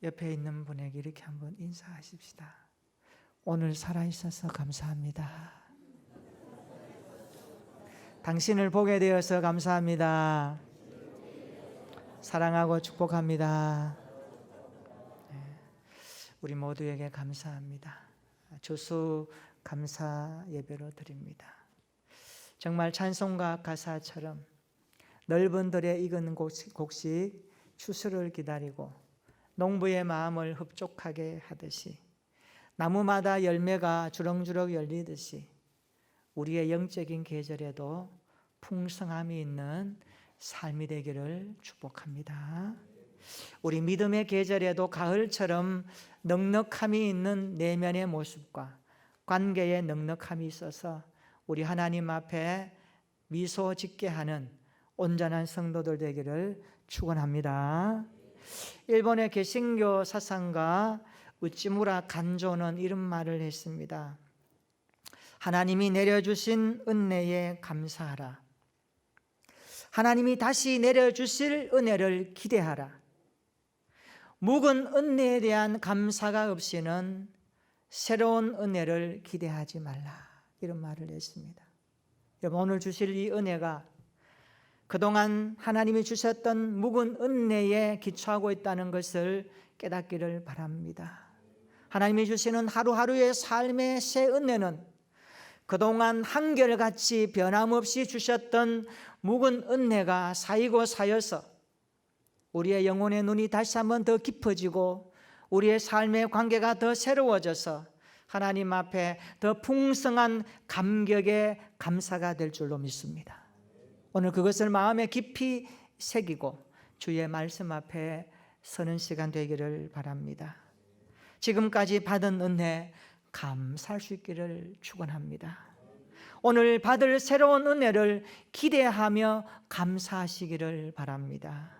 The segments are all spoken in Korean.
옆에 있는 분에게 이렇게 한번 인사하십시다. 오늘 살아있어서 감사합니다. 당신을 보게 되어서 감사합니다. 사랑하고 축복합니다. 우리 모두에게 감사합니다. 주수 감사 예배로 드립니다. 정말 찬송가 가사처럼 넓은 들에 익은 곡식 추수를 기다리고 농부의 마음을 흡족하게 하듯이 나무마다 열매가 주렁주렁 열리듯이 우리의 영적인 계절에도 풍성함이 있는 삶이 되기를 축복합니다. 우리 믿음의 계절에도 가을처럼 넉넉함이 있는 내면의 모습과 관계에 넉넉함이 있어서 우리 하나님 앞에 미소 짓게 하는 온전한 성도들 되기를 축원합니다. 일본의 개신교 사상가 우찌무라 간조는 이런 말을 했습니다. 하나님이 내려주신 은혜에 감사하라. 하나님이 다시 내려주실 은혜를 기대하라. 묵은 은혜에 대한 감사가 없이는 새로운 은혜를 기대하지 말라. 이런 말을 했습니다. 여러분, 오늘 주실 이 은혜가 그동안 하나님이 주셨던 묵은 은혜에 기초하고 있다는 것을 깨닫기를 바랍니다. 하나님이 주시는 하루하루의 삶의 새 은혜는 그동안 한결같이 변함없이 주셨던 묵은 은혜가 쌓이고 쌓여서 우리의 영혼의 눈이 다시 한번 더 깊어지고 우리의 삶의 관계가 더 새로워져서 하나님 앞에 더 풍성한 감격의 감사가 될 줄로 믿습니다. 오늘 그것을 마음에 깊이 새기고 주의 말씀 앞에 서는 시간 되기를 바랍니다. 지금까지 받은 은혜 감사할 수 있기를 축원합니다. 오늘 받을 새로운 은혜를 기대하며 감사하시기를 바랍니다.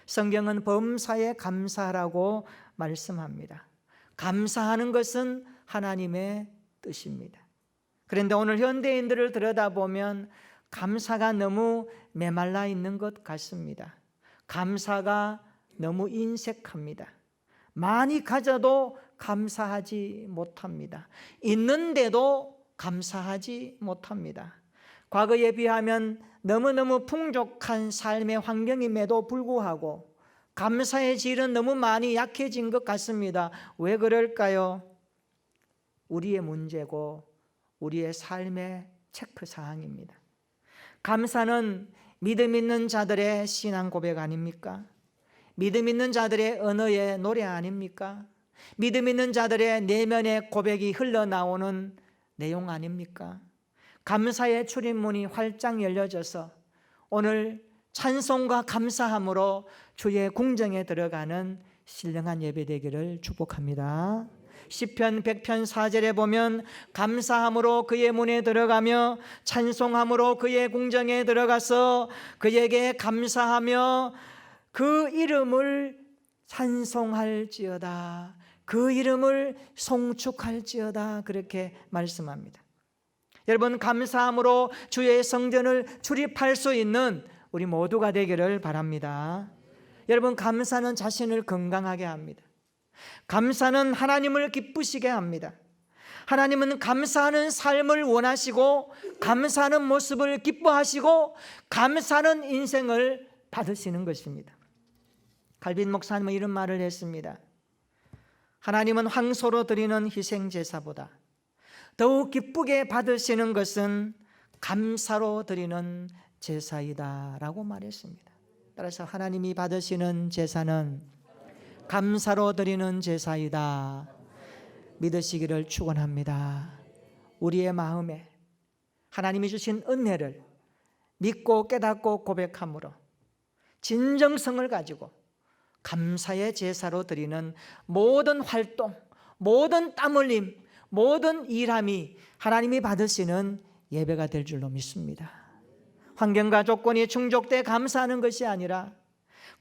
성경은 범사에 감사하라고 말씀합니다. 감사하는 것은 하나님의 뜻입니다. 그런데 오늘 현대인들을 들여다보면 감사가 너무 메말라 있는 것 같습니다. 감사가 너무 인색합니다. 많이 가져도 감사하지 못합니다. 있는데도 감사하지 못합니다. 과거에 비하면 너무너무 풍족한 삶의 환경임에도 불구하고 감사의 질은 너무 많이 약해진 것 같습니다. 왜 그럴까요? 우리의 문제고 우리의 삶의 체크사항입니다. 감사는 믿음 있는 자들의 신앙 고백 아닙니까? 믿음 있는 자들의 언어의 노래 아닙니까? 믿음 있는 자들의 내면의 고백이 흘러나오는 내용 아닙니까? 감사의 출입문이 활짝 열려져서 오늘 찬송과 감사함으로 주의 궁정에 들어가는 신령한 예배 되기를 축복합니다. 시편 100편 4절에 보면 감사함으로 그의 문에 들어가며 찬송함으로 그의 궁정에 들어가서 그에게 감사하며 그 이름을 찬송할지어다, 그 이름을 송축할지어다, 그렇게 말씀합니다. 여러분, 감사함으로 주의 성전을 출입할 수 있는 우리 모두가 되기를 바랍니다. 여러분, 감사는 자신을 건강하게 합니다. 감사는 하나님을 기쁘시게 합니다. 하나님은 감사하는 삶을 원하시고 감사하는 모습을 기뻐하시고 감사하는 인생을 받으시는 것입니다. 갈빈 목사님은 이런 말을 했습니다. 하나님은 황소로 드리는 희생제사보다 더욱 기쁘게 받으시는 것은 감사로 드리는 제사이다 라고 말했습니다. 따라서 하나님이 받으시는 제사는 감사로 드리는 제사이다 믿으시기를 축원합니다. 우리의 마음에 하나님이 주신 은혜를 믿고 깨닫고 고백함으로 진정성을 가지고 감사의 제사로 드리는 모든 활동, 모든 땀 흘림, 모든 일함이 하나님이 받으시는 예배가 될 줄로 믿습니다. 환경과 조건이 충족돼 감사하는 것이 아니라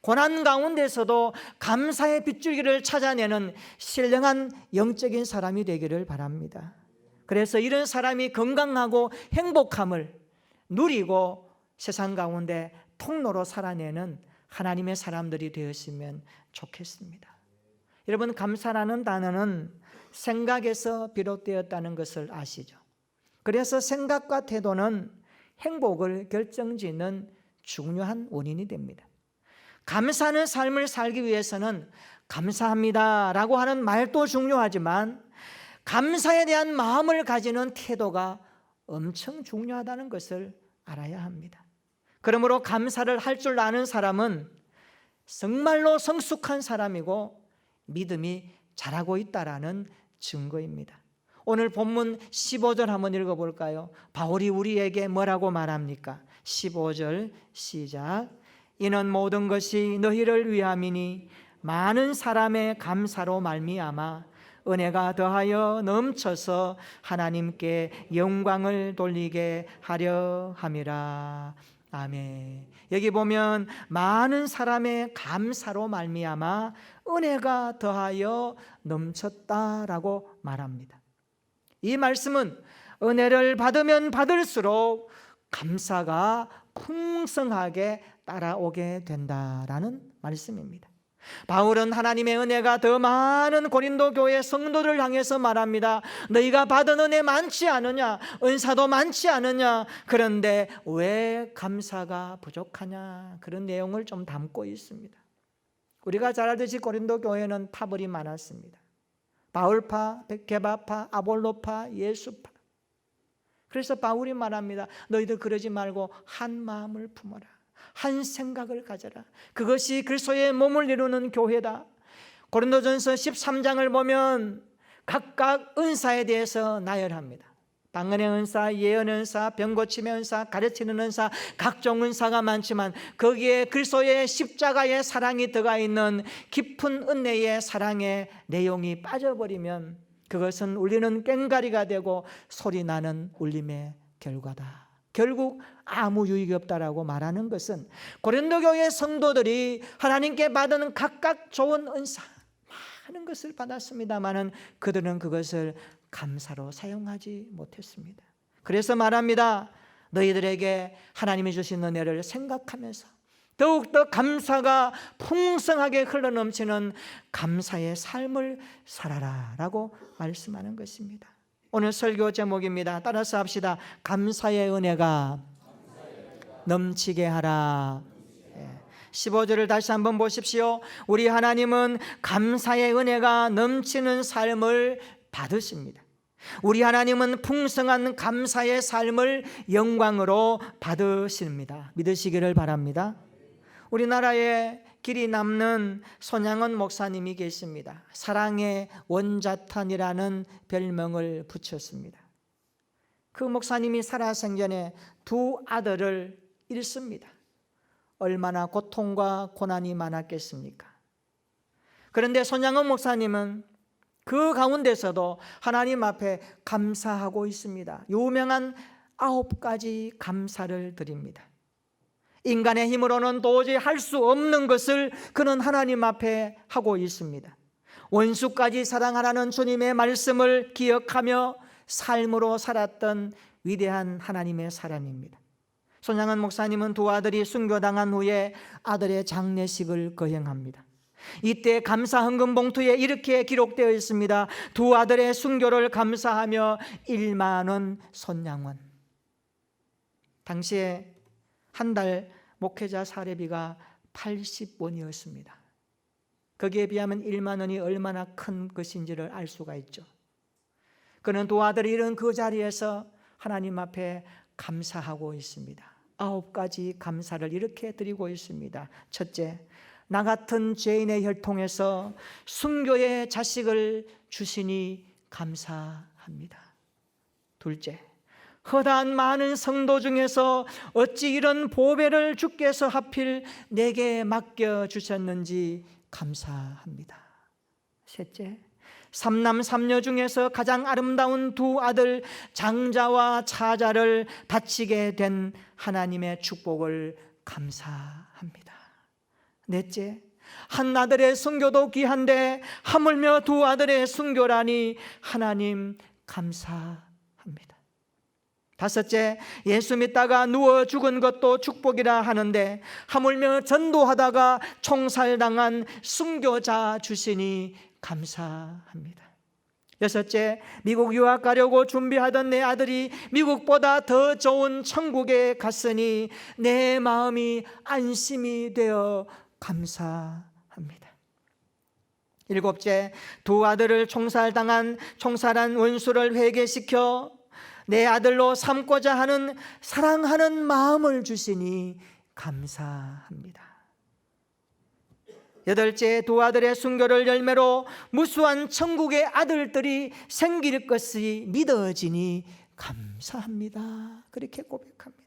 고난 가운데서도 감사의 빗줄기를 찾아내는 신령한 영적인 사람이 되기를 바랍니다. 그래서 이런 사람이 건강하고 행복함을 누리고 세상 가운데 통로로 살아내는 하나님의 사람들이 되었으면 좋겠습니다. 여러분, 감사라는 단어는 생각에서 비롯되었다는 것을 아시죠? 그래서 생각과 태도는 행복을 결정짓는 중요한 원인이 됩니다. 감사하는 삶을 살기 위해서는 감사합니다라고 하는 말도 중요하지만 감사에 대한 마음을 가지는 태도가 엄청 중요하다는 것을 알아야 합니다. 그러므로 감사를 할 줄 아는 사람은 정말로 성숙한 사람이고 믿음이 자라고 있다라는 증거입니다. 오늘 본문 15절 한번 읽어볼까요? 바울이 우리에게 뭐라고 말합니까? 15절 시작. 이는 모든 것이 너희를 위함이니 많은 사람의 감사로 말미암아 은혜가 더하여 넘쳐서 하나님께 영광을 돌리게 하려 함이라. 아멘. 여기 보면 많은 사람의 감사로 말미암아 은혜가 더하여 넘쳤다라고 말합니다. 이 말씀은 은혜를 받으면 받을수록 감사가 풍성하게 따라오게 된다라는 말씀입니다. 바울은 하나님의 은혜가 더 많은 고린도 교회 성도를 향해서 말합니다. 너희가 받은 은혜 많지 않으냐? 은사도 많지 않으냐? 그런데 왜 감사가 부족하냐? 그런 내용을 좀 담고 있습니다. 우리가 잘 알듯이 고린도 교회는 파벌이 많았습니다. 바울파, 게바파, 아볼로파, 예수파. 그래서 바울이 말합니다. 너희들 그러지 말고 한 마음을 품어라. 한 생각을 가져라. 그것이 그리스도의 몸을 이루는 교회다. 고린도전서 13장을 보면 각각 은사에 대해서 나열합니다. 방언의 은사, 예언의 은사, 병 고침의 은사, 가르치는 은사, 각종 은사가 많지만 거기에 그리스도의 십자가의 사랑이 들어가 있는 깊은 은혜의 사랑의 내용이 빠져버리면 그것은 울리는 꽹과리가 되고 소리나는 울림의 결과다. 결국 아무 유익이 없다라고 말하는 것은 고린도 교회 성도들이 하나님께 받은 각각 좋은 은사 많은 것을 받았습니다마는 그들은 그것을 감사로 사용하지 못했습니다. 그래서 말합니다. 너희들에게 하나님이 주신 은혜를 생각하면서 더욱더 감사가 풍성하게 흘러넘치는 감사의 삶을 살아라 라고 말씀하는 것입니다. 오늘 설교 제목입니다. 따라서 합시다. 감사의 은혜가 넘치게 하라. 15절을 다시 한번 보십시오. 우리 하나님은 감사의 은혜가 넘치는 삶을 받으십니다. 우리 하나님은 풍성한 감사의 삶을 영광으로 받으십니다. 믿으시기를 바랍니다. 우리나라에 길이 남는 손양원 목사님이 계십니다. 사랑의 원자탄이라는 별명을 붙였습니다. 그 목사님이 살아생전에 두 아들을 잃습니다. 얼마나 고통과 고난이 많았겠습니까? 그런데 손양원 목사님은 그 가운데서도 하나님 앞에 감사하고 있습니다. 유명한 9가지 감사를 드립니다. 인간의 힘으로는 도저히 할 수 없는 것을 그는 하나님 앞에 하고 있습니다. 원수까지 사랑하라는 주님의 말씀을 기억하며 삶으로 살았던 위대한 하나님의 사람입니다. 손양원 목사님은 두 아들이 순교당한 후에 아들의 장례식을 거행합니다. 이때 감사 헌금 봉투에 이렇게 기록되어 있습니다. 두 아들의 순교를 감사하며 1만 원 손양원. 당시에 한 달 목회자 사례비가 80원이었습니다. 거기에 비하면 1만 원이 얼마나 큰 것인지를 알 수가 있죠. 그는 두 아들이 이런 그 자리에서 하나님 앞에 감사하고 있습니다. 9가지 감사를 이렇게 드리고 있습니다. 첫째, 나 같은 죄인의 혈통에서 순교의 자식을 주시니 감사합니다. 둘째, 허다한 많은 성도 중에서 어찌 이런 보배를 주께서 하필 내게 맡겨주셨는지 감사합니다. 셋째, 삼남 삼녀 중에서 가장 아름다운 두 아들 장자와 차자를 바치게 된 하나님의 축복을 감사합니다. 넷째, 한 아들의 순교도 귀한데 하물며 두 아들의 순교라니 하나님 감사합니다. 다섯째, 예수 믿다가 누워 죽은 것도 축복이라 하는데 하물며 전도하다가 총살당한 순교자 주시니 감사합니다. 여섯째, 미국 유학 가려고 준비하던 내 아들이 미국보다 더 좋은 천국에 갔으니 내 마음이 안심이 되어 감사합니다. 일곱째, 두 아들을 총살한 원수를 회개시켜 내 아들로 삼고자 하는 사랑하는 마음을 주시니 감사합니다. 여덟째, 두 아들의 순교를 열매로 무수한 천국의 아들들이 생길 것이 믿어지니 감사합니다. 그렇게 고백합니다.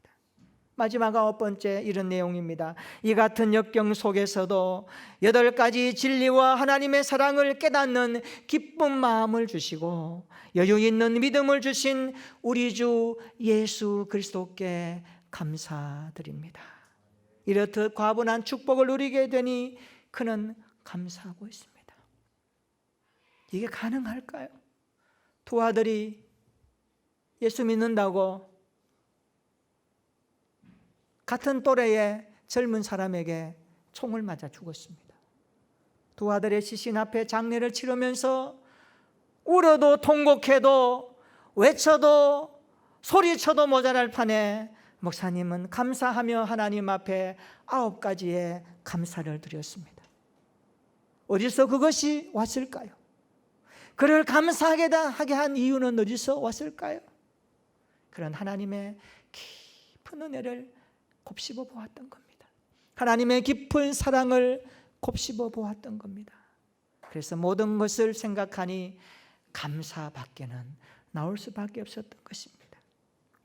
마지막 아홉 번째, 이런 내용입니다. 이 같은 역경 속에서도 8가지 진리와 하나님의 사랑을 깨닫는 기쁜 마음을 주시고 여유 있는 믿음을 주신 우리 주 예수 그리스도께 감사드립니다. 이렇듯 과분한 축복을 누리게 되니 그는 감사하고 있습니다. 이게 가능할까요? 두 아들이 예수 믿는다고 같은 또래의 젊은 사람에게 총을 맞아 죽었습니다. 두 아들의 시신 앞에 장례를 치르면서 울어도 통곡해도 외쳐도 소리쳐도 모자랄 판에 목사님은 감사하며 하나님 앞에 9가지의 감사를 드렸습니다. 어디서 그것이 왔을까요? 그를 감사하게 한 이유는 어디서 왔을까요? 그런 하나님의 깊은 은혜를 곱씹어 보았던 겁니다. 하나님의 깊은 사랑을 곱씹어 보았던 겁니다. 그래서 모든 것을 생각하니 감사밖에는 나올 수밖에 없었던 것입니다.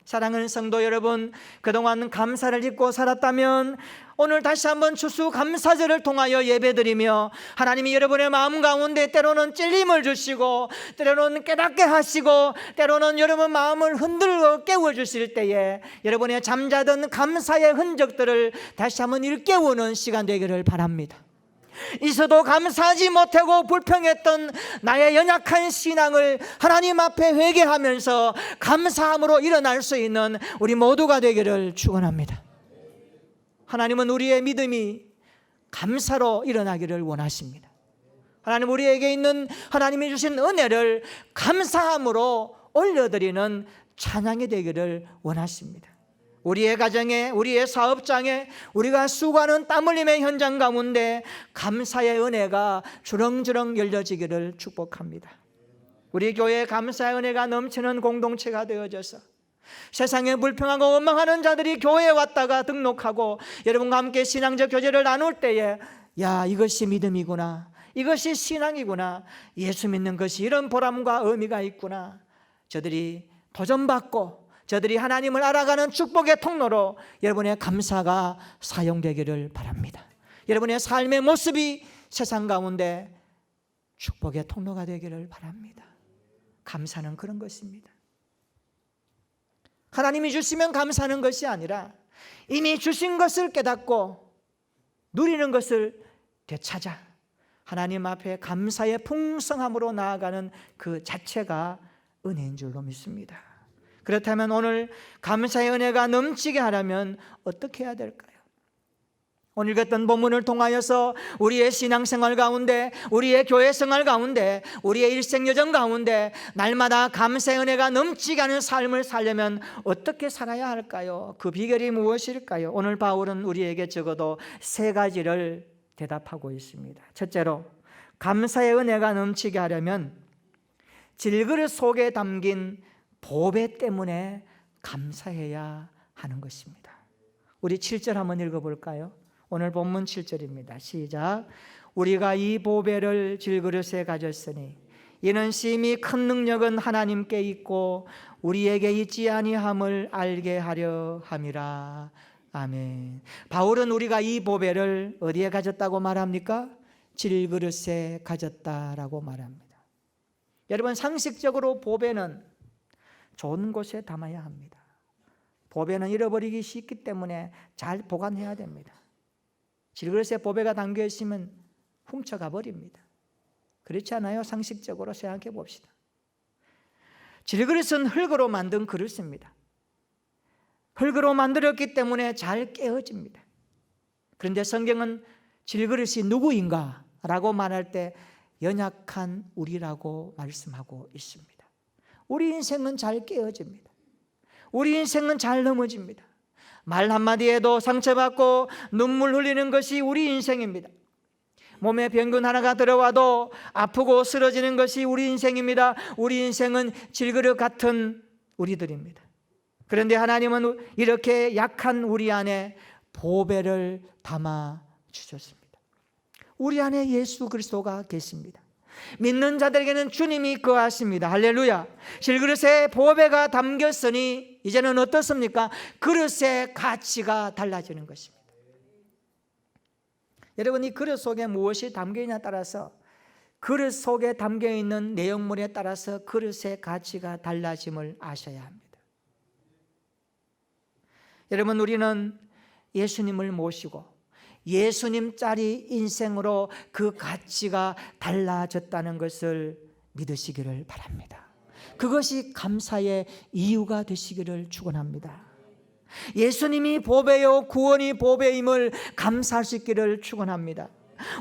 사랑하는 성도 여러분, 그동안 감사를 잊고 살았다면 오늘 다시 한번 추수감사절을 통하여 예배드리며 하나님이 여러분의 마음 가운데 때로는 찔림을 주시고 때로는 깨닫게 하시고 때로는 여러분 마음을 흔들어 깨워주실 때에 여러분의 잠자던 감사의 흔적들을 다시 한번 일깨우는 시간 되기를 바랍니다. 있어도 감사하지 못하고 불평했던 나의 연약한 신앙을 하나님 앞에 회개하면서 감사함으로 일어날 수 있는 우리 모두가 되기를 축원합니다. 하나님은 우리의 믿음이 감사로 일어나기를 원하십니다. 하나님 우리에게 있는 하나님이 주신 은혜를 감사함으로 올려드리는 찬양이 되기를 원하십니다. 우리의 가정에, 우리의 사업장에, 우리가 수고하는 땀 흘림의 현장 가운데 감사의 은혜가 주렁주렁 열려지기를 축복합니다. 우리 교회에 감사의 은혜가 넘치는 공동체가 되어져서 세상에 불평하고 원망하는 자들이 교회에 왔다가 등록하고 여러분과 함께 신앙적 교제를 나눌 때에 야, 이것이 믿음이구나, 이것이 신앙이구나, 예수 믿는 것이 이런 보람과 의미가 있구나, 저들이 도전받고 저들이 하나님을 알아가는 축복의 통로로 여러분의 감사가 사용되기를 바랍니다. 여러분의 삶의 모습이 세상 가운데 축복의 통로가 되기를 바랍니다. 감사는 그런 것입니다. 하나님이 주시면 감사하는 것이 아니라 이미 주신 것을 깨닫고 누리는 것을 되찾아 하나님 앞에 감사의 풍성함으로 나아가는 그 자체가 은혜인 줄로 믿습니다. 그렇다면 오늘 감사의 은혜가 넘치게 하려면 어떻게 해야 될까요? 오늘 읽었던 본문을 통하여서 우리의 신앙생활 가운데, 우리의 교회생활 가운데, 우리의 일생여정 가운데 날마다 감사의 은혜가 넘치게 하는 삶을 살려면 어떻게 살아야 할까요? 그 비결이 무엇일까요? 오늘 바울은 우리에게 적어도 3가지를 대답하고 있습니다. 첫째로, 감사의 은혜가 넘치게 하려면 질그릇 속에 담긴 보배 때문에 감사해야 하는 것입니다. 우리 7절 한번 읽어볼까요? 오늘 본문 7절입니다. 시작. 우리가 이 보배를 질그릇에 가졌으니 이는 심히 큰 능력은 하나님께 있고 우리에게 있지 아니함을 알게 하려 함이라. 아멘. 바울은 우리가 이 보배를 어디에 가졌다고 말합니까? 질그릇에 가졌다라고 말합니다. 여러분, 상식적으로 보배는 좋은 곳에 담아야 합니다. 보배는 잃어버리기 쉽기 때문에 잘 보관해야 됩니다. 질그릇에 보배가 담겨 있으면 훔쳐가 버립니다. 그렇지 않아요? 상식적으로 생각해 봅시다. 질그릇은 흙으로 만든 그릇입니다. 흙으로 만들었기 때문에 잘 깨어집니다. 그런데 성경은 질그릇이 누구인가? 라고 말할 때 연약한 우리라고 말씀하고 있습니다. 우리 인생은 잘 깨어집니다. 우리 인생은 잘 넘어집니다. 말 한마디에도 상처받고 눈물 흘리는 것이 우리 인생입니다. 몸에 병균 하나가 들어와도 아프고 쓰러지는 것이 우리 인생입니다. 우리 인생은 질그릇 같은 우리들입니다. 그런데 하나님은 이렇게 약한 우리 안에 보배를 담아 주셨습니다. 우리 안에 예수 그리스도가 계십니다. 믿는 자들에게는 주님이 거하십니다. 할렐루야. 질그릇에 보배가 담겼으니 이제는 어떻습니까? 그릇의 가치가 달라지는 것입니다. 여러분, 이 그릇 속에 무엇이 담겨있냐에 따라서, 그릇 속에 담겨있는 내용물에 따라서 그릇의 가치가 달라짐을 아셔야 합니다. 여러분, 우리는 예수님을 모시고 예수님짜리 인생으로 그 가치가 달라졌다는 것을 믿으시기를 바랍니다. 그것이 감사의 이유가 되시기를 축원합니다. 예수님이 보배요 구원이 보배임을 감사할 수 있기를 축원합니다.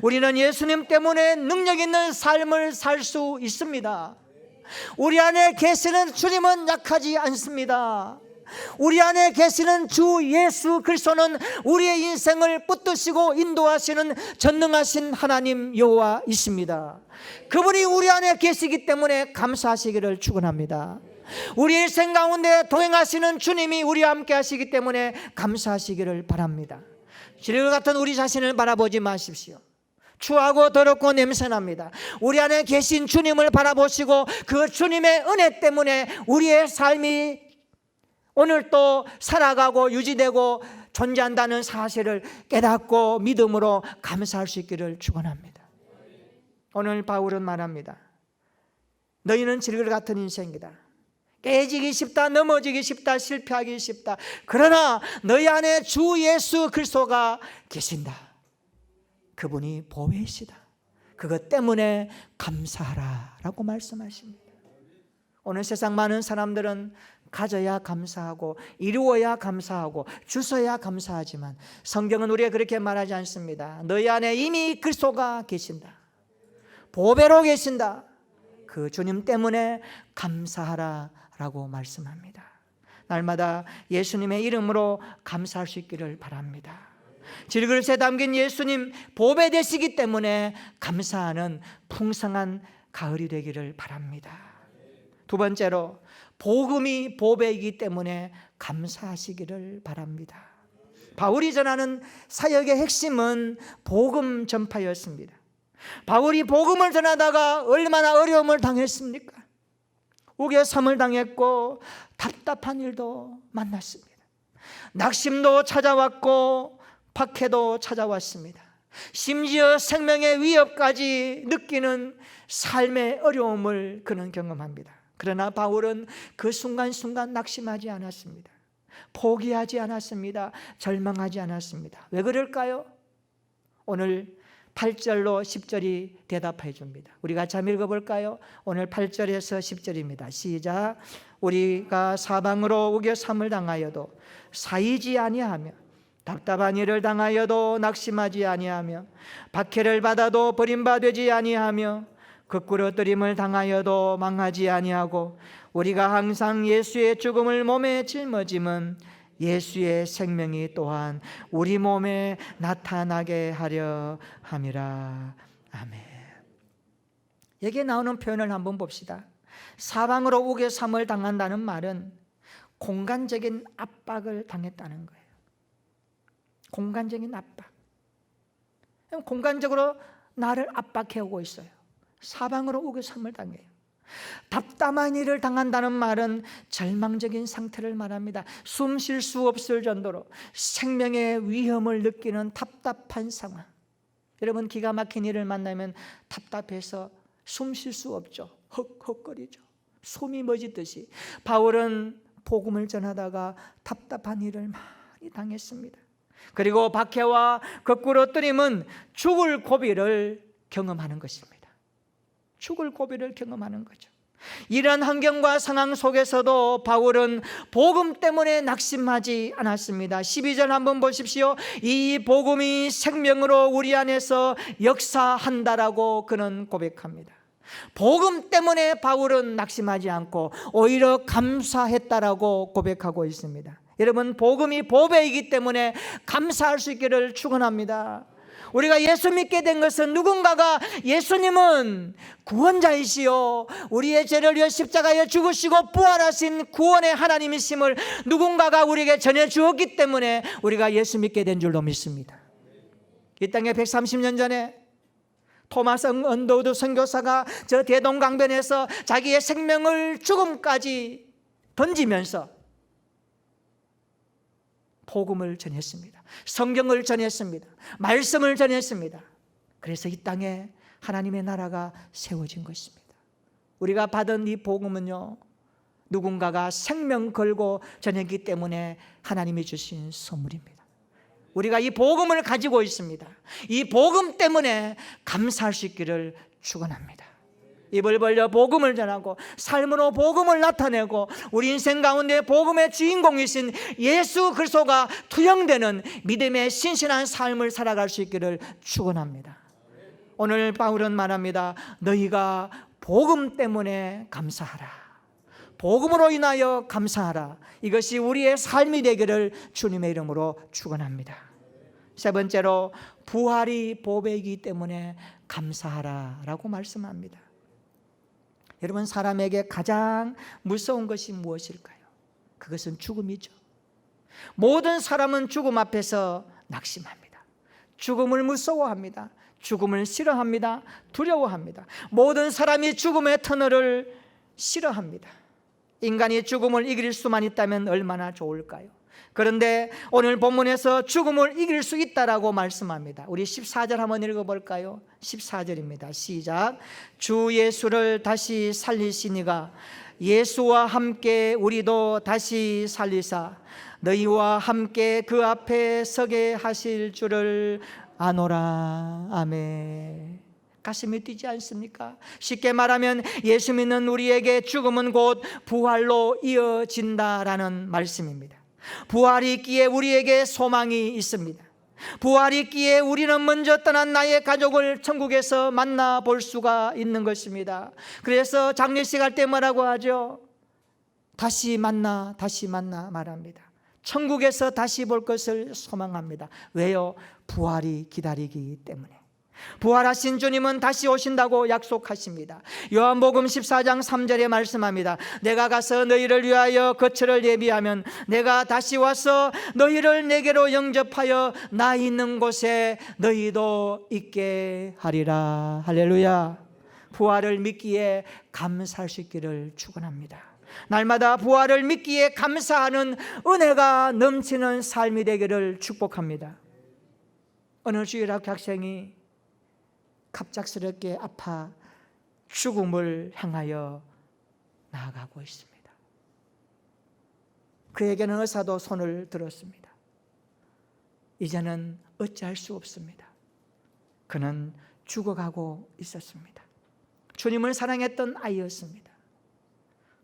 우리는 예수님 때문에 능력 있는 삶을 살 수 있습니다. 우리 안에 계시는 주님은 약하지 않습니다. 우리 안에 계시는 주 예수 그리스도는 우리의 인생을 붙드시고 인도하시는 전능하신 하나님 여호와이십니다. 그분이 우리 안에 계시기 때문에 감사하시기를 축원합니다. 우리 일생 가운데 동행하시는 주님이 우리와 함께 하시기 때문에 감사하시기를 바랍니다. 질것 같은 우리 자신을 바라보지 마십시오. 추하고 더럽고 냄새납니다. 우리 안에 계신 주님을 바라보시고 그 주님의 은혜 때문에 우리의 삶이 오늘 또 살아가고 유지되고 존재한다는 사실을 깨닫고 믿음으로 감사할 수 있기를 축원합니다. 오늘 바울은 말합니다. 너희는 질그릇 같은 인생이다. 깨지기 쉽다, 넘어지기 쉽다, 실패하기 쉽다. 그러나 너희 안에 주 예수 그리스도가 계신다. 그분이 보배이시다. 그것 때문에 감사하라 라고 말씀하십니다. 오늘 세상 많은 사람들은 가져야 감사하고 이루어야 감사하고 주셔야 감사하지만 성경은 우리가 그렇게 말하지 않습니다. 너희 안에 이미 그리스도가 계신다. 보배로 계신다. 그 주님 때문에 감사하라 라고 말씀합니다. 날마다 예수님의 이름으로 감사할 수 있기를 바랍니다. 질그릇에 담긴 예수님 보배 되시기 때문에 감사하는 풍성한 가을이 되기를 바랍니다. 두 번째로 복음이 보배이기 때문에 감사하시기를 바랍니다. 바울이 전하는 사역의 핵심은 복음 전파였습니다. 바울이 복음을 전하다가 얼마나 어려움을 당했습니까? 우겨삼을 당했고 답답한 일도 만났습니다. 낙심도 찾아왔고 박해도 찾아왔습니다. 심지어 생명의 위협까지 느끼는 삶의 어려움을 그는 경험합니다. 그러나 바울은 그 순간순간 낙심하지 않았습니다. 포기하지 않았습니다. 절망하지 않았습니다. 왜 그럴까요? 오늘 8절로 10절이 대답해 줍니다. 우리 같이 한번 읽어볼까요? 오늘 8절에서 10절입니다. 시작. 우리가 사방으로 우겨삼을 당하여도 사이지 아니하며 답답한 일을 당하여도 낙심하지 아니하며 박해를 받아도 버림받지 아니하며 거꾸로뜨림을 당하여도 망하지 아니하고 우리가 항상 예수의 죽음을 몸에 짊어짐은 예수의 생명이 또한 우리 몸에 나타나게 하려 함이라. 아멘. 여기에 나오는 표현을 한번 봅시다. 사방으로 우겨삼을 당한다는 말은 공간적인 압박을 당했다는 거예요. 공간적인 압박. 공간적으로 나를 압박해오고 있어요. 사방으로 우겨삼을 당해요. 답답한 일을 당한다는 말은 절망적인 상태를 말합니다. 숨 쉴 수 없을 정도로 생명의 위험을 느끼는 답답한 상황. 여러분, 기가 막힌 일을 만나면 답답해서 숨 쉴 수 없죠. 헉헉거리죠. 숨이 멎듯이. 바울은 복음을 전하다가 답답한 일을 많이 당했습니다. 그리고 박해와 거꾸로뜨림은 죽을 고비를 경험하는 것입니다. 죽을 고비를 경험하는 거죠. 이런 환경과 상황 속에서도 바울은 복음 때문에 낙심하지 않았습니다. 12절 한번 보십시오. 이 복음이 생명으로 우리 안에서 역사한다라고 그는 고백합니다. 복음 때문에 바울은 낙심하지 않고 오히려 감사했다라고 고백하고 있습니다. 여러분, 복음이 보배이기 때문에 감사할 수 있기를 축원합니다. 우리가 예수 믿게 된 것은 누군가가 예수님은 구원자이시요 우리의 죄를 위해 십자가에 죽으시고 부활하신 구원의 하나님이심을 누군가가 우리에게 전해주었기 때문에 우리가 예수 믿게 된 줄로 믿습니다. 이 땅에 130년 전에 토마스 언더우드 선교사가 저 대동강변에서 자기의 생명을 죽음까지 던지면서 복음을 전했습니다. 성경을 전했습니다. 말씀을 전했습니다. 그래서 이 땅에 하나님의 나라가 세워진 것입니다. 우리가 받은 이 복음은요, 누군가가 생명 걸고 전했기 때문에 하나님이 주신 선물입니다. 우리가 이 복음을 가지고 있습니다. 이 복음 때문에 감사할 수 있기를 축원합니다. 입을 벌려 복음을 전하고 삶으로 복음을 나타내고 우리 인생 가운데 복음의 주인공이신 예수 그리스도가 투영되는 믿음의 신실한 삶을 살아갈 수 있기를 축원합니다. 오늘 바울은 말합니다. 너희가 복음 때문에 감사하라. 복음으로 인하여 감사하라. 이것이 우리의 삶이 되기를 주님의 이름으로 축원합니다. 세 번째로 부활이 보배이기 때문에 감사하라라고 말씀합니다. 여러분, 사람에게 가장 무서운 것이 무엇일까요? 그것은 죽음이죠. 모든 사람은 죽음 앞에서 낙심합니다. 죽음을 무서워합니다. 죽음을 싫어합니다. 두려워합니다. 모든 사람이 죽음의 터널을 싫어합니다. 인간이 죽음을 이길 수만 있다면 얼마나 좋을까요? 그런데 오늘 본문에서 죽음을 이길 수 있다라고 말씀합니다. 우리 14절 한번 읽어볼까요? 14절입니다. 시작. 주 예수를 다시 살리시니가 예수와 함께 우리도 다시 살리사 너희와 함께 그 앞에 서게 하실 줄을 아노라. 아멘. 가슴이 뛰지 않습니까? 쉽게 말하면 예수 믿는 우리에게 죽음은 곧 부활로 이어진다라는 말씀입니다. 부활이 있기에 우리에게 소망이 있습니다. 부활이 있기에 우리는 먼저 떠난 나의 가족을 천국에서 만나볼 수가 있는 것입니다. 그래서 장례식 할 때 뭐라고 하죠? 다시 만나 말합니다. 천국에서 다시 볼 것을 소망합니다. 왜요? 부활이 기다리기 때문에. 부활하신 주님은 다시 오신다고 약속하십니다. 요한복음 14장 3절에 말씀합니다. 내가 가서 너희를 위하여 거처를 예비하면 내가 다시 와서 너희를 내게로 영접하여 나 있는 곳에 너희도 있게 하리라. 할렐루야. 부활을 믿기에 감사할 수 있기를 축원합니다. 날마다 부활을 믿기에 감사하는 은혜가 넘치는 삶이 되기를 축복합니다. 어느 주일학교 학생이 갑작스럽게 아파 죽음을 향하여 나아가고 있습니다. 그에게는 의사도 손을 들었습니다. 이제는 어찌할 수 없습니다. 그는 죽어가고 있었습니다. 주님을 사랑했던 아이였습니다.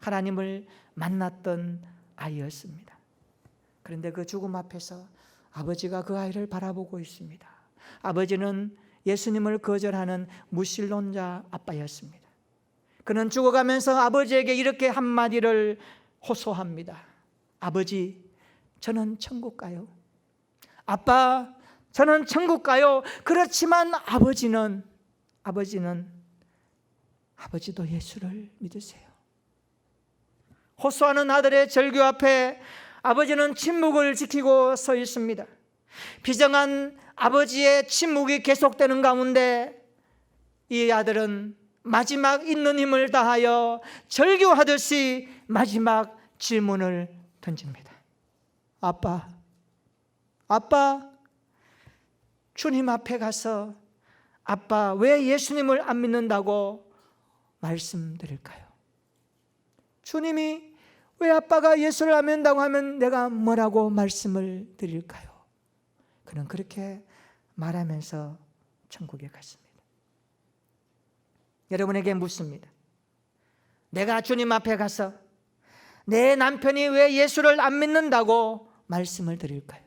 하나님을 만났던 아이였습니다. 그런데 그 죽음 앞에서 아버지가 그 아이를 바라보고 있습니다. 아버지는 예수님을 거절하는 무신론자 아빠였습니다. 그는 죽어가면서 아버지에게 이렇게 한마디를 호소합니다. 아버지, 저는 천국 가요. 아빠, 저는 천국 가요. 그렇지만 아버지도 예수를 믿으세요. 호소하는 아들의 절규 앞에 아버지는 침묵을 지키고 서 있습니다. 비정한 아버지의 침묵이 계속되는 가운데 이 아들은 마지막 있는 힘을 다하여 절규하듯이 마지막 질문을 던집니다. 아빠, 주님 앞에 가서 아빠, 왜 예수님을 안 믿는다고 말씀드릴까요? 주님이 왜 아빠가 예수를 안 믿는다고 하면 내가 뭐라고 말씀을 드릴까요? 그는 그렇게 말하면서 천국에 갔습니다. 여러분에게 묻습니다. 내가 주님 앞에 가서 내 남편이 왜 예수를 안 믿는다고 말씀을 드릴까요?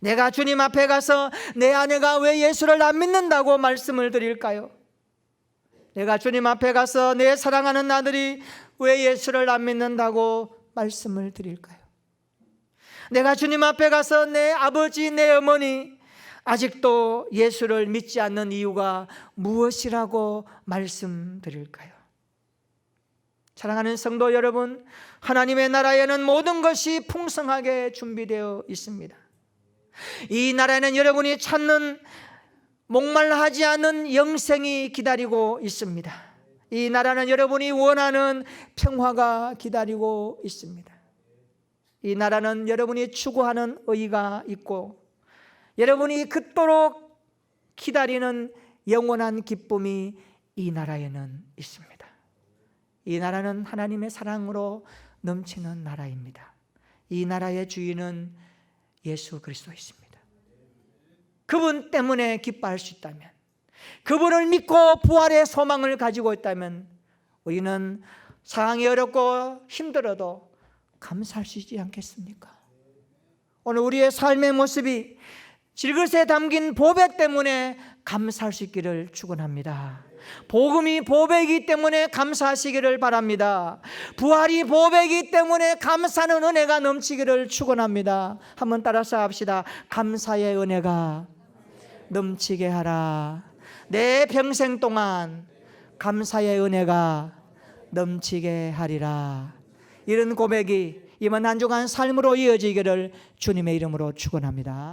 내가 주님 앞에 가서 내 아내가 왜 예수를 안 믿는다고 말씀을 드릴까요? 내가 주님 앞에 가서 내 사랑하는 아들이 왜 예수를 안 믿는다고 말씀을 드릴까요? 내가 주님 앞에 가서 내 아버지, 내 어머니 아직도 예수를 믿지 않는 이유가 무엇이라고 말씀드릴까요? 사랑하는 성도 여러분, 하나님의 나라에는 모든 것이 풍성하게 준비되어 있습니다. 이 나라에는 여러분이 찾는 목말라 하지 않는 영생이 기다리고 있습니다. 이 나라는 여러분이 원하는 평화가 기다리고 있습니다. 이 나라는 여러분이 추구하는 의의가 있고 여러분이 그토록 기다리는 영원한 기쁨이 이 나라에는 있습니다. 이 나라는 하나님의 사랑으로 넘치는 나라입니다. 이 나라의 주인은 예수 그리스도이십니다. 그분 때문에 기뻐할 수 있다면, 그분을 믿고 부활의 소망을 가지고 있다면 우리는 상황이 어렵고 힘들어도 감사할 수 있지 않겠습니까? 오늘 우리의 삶의 모습이 질그릇에 담긴 보배 때문에 감사할 수 있기를 축원합니다. 복음이 보배이기 때문에 감사하시기를 바랍니다. 부활이 보배이기 때문에 감사하는 은혜가 넘치기를 축원합니다. 한번 따라서 합시다. 감사의 은혜가 넘치게 하라. 내 평생 동안 감사의 은혜가 넘치게 하리라. 이런 고백이 이번 한 주간 삶으로 이어지기를 주님의 이름으로 축원합니다.